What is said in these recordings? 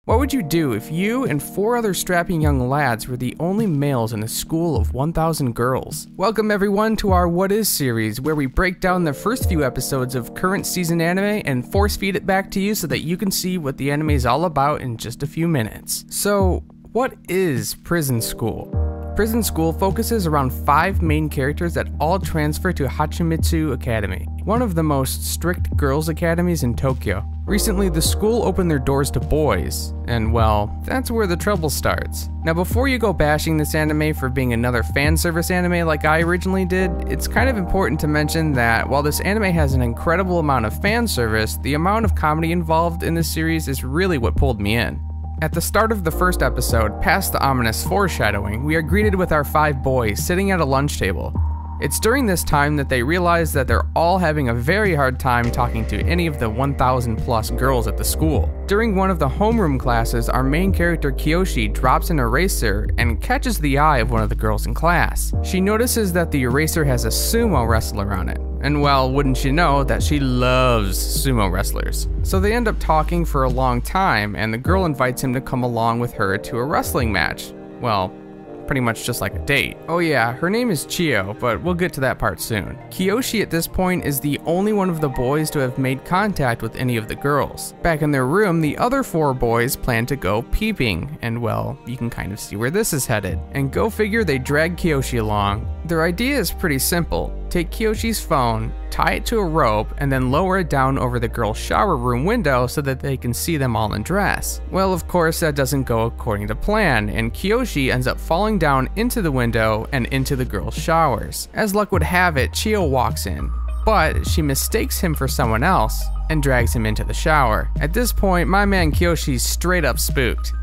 What would you do if you and 4 other strapping young lads were the only males in a school of 1,000 girls? Welcome everyone to our What Is series, where we break down the first few episodes of current season anime and force feed it back to you so that you can see what the anime is all about in just a few minutes. So, what is Prison School? Prison School focuses around 5 main characters that all transfer to Hachimitsu Academy, one of the most strict girls' academies in Tokyo. Recently, the school opened their doors to boys, and well, that's where the trouble starts. Now, before you go bashing this anime for being another fan service anime like I originally did, it's kind of important to mention that while this anime has an incredible amount of fan service, the amount of comedy involved in this series is really what pulled me in. At the start of the first episode, past the ominous foreshadowing, we are greeted with our 5 boys sitting at a lunch table. It's during this time that they realize that they're all having a very hard time talking to any of the 1,000 plus girls at the school. During one of the homeroom classes, our main character Kiyoshi drops an eraser and catches the eye of one of the girls in class. She notices that the eraser has a sumo wrestler on it. And well, wouldn't you know that she loves sumo wrestlers. So they end up talking for a long time, and the girl invites him to come along with her to a wrestling match. Well, pretty much just like a date. Oh yeah, her name is Chio, but we'll get to that part soon. Kiyoshi at this point is the only one of the boys to have made contact with any of the girls. Back in their room, the other 4 boys plan to go peeping, and well, you can kind of see where this is headed. And go figure, they drag Kiyoshi along. Their idea is pretty simple. Take Kiyoshi's phone, tie it to a rope, and then lower it down over the girls' shower room window so that they can see them all undress. Well, of course, that doesn't go according to plan, and Kiyoshi ends up falling down into the window and into the girls' showers. As luck would have it, Chio walks in, but she mistakes him for someone else and drags him into the shower. At this point, my man Kiyoshi's straight up spooked.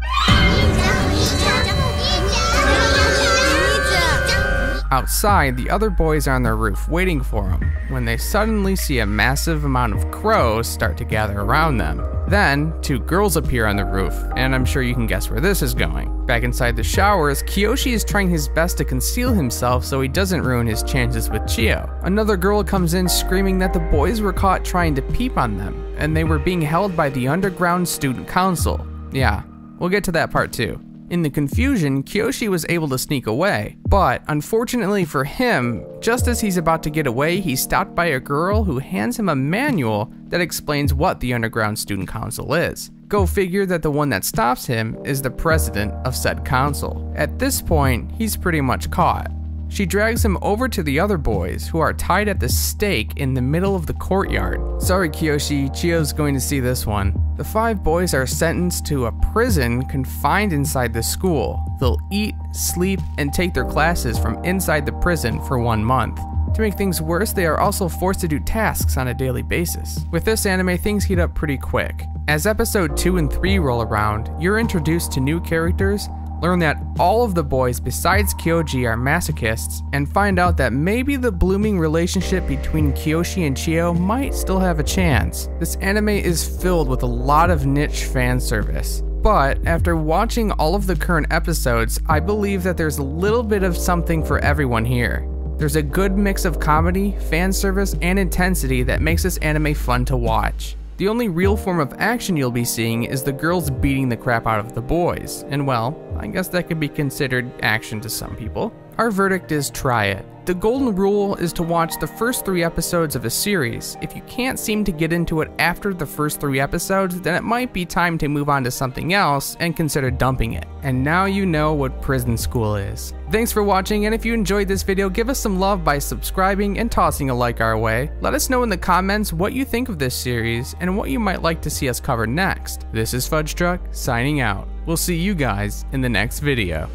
Outside, the other boys are on their roof waiting for him, when they suddenly see a massive amount of crows start to gather around them. Then, 2 girls appear on the roof, and I'm sure you can guess where this is going. Back inside the showers, Kiyoshi is trying his best to conceal himself so he doesn't ruin his chances with Chio. Another girl comes in screaming that the boys were caught trying to peep on them, and they were being held by the underground student council. Yeah, we'll get to that part too. In the confusion, Kiyoshi was able to sneak away, but unfortunately for him, just as he's about to get away, he's stopped by a girl who hands him a manual that explains what the Underground Student Council is. Go figure that the one that stops him is the president of said council. At this point, he's pretty much caught. She drags him over to the other boys, who are tied at the stake in the middle of the courtyard. Sorry Kiyoshi, Chio's going to see this one. The 5 boys are sentenced to a prison confined inside the school. They'll eat, sleep, and take their classes from inside the prison for 1 month. To make things worse, they are also forced to do tasks on a daily basis. With this anime, things heat up pretty quick. As episode 2 and 3 roll around, you're introduced to new characters, learn that all of the boys besides Kyoji are masochists, and find out that maybe the blooming relationship between Kiyoshi and Chio might still have a chance. This anime is filled with a lot of niche fan service. But after watching all of the current episodes, I believe that there's a little bit of something for everyone here. There's a good mix of comedy, fan service, and intensity that makes this anime fun to watch. The only real form of action you'll be seeing is the girls beating the crap out of the boys, and well, I guess that could be considered action to some people. Our verdict is try it. The golden rule is to watch the first 3 episodes of a series. If you can't seem to get into it after the first 3 episodes, then it might be time to move on to something else and consider dumping it. And now you know what Prison School is. Thanks for watching, and if you enjoyed this video, give us some love by subscribing and tossing a like our way. Let us know in the comments what you think of this series and what you might like to see us cover next. This is Fudgetruck, signing out. We'll see you guys in the next video.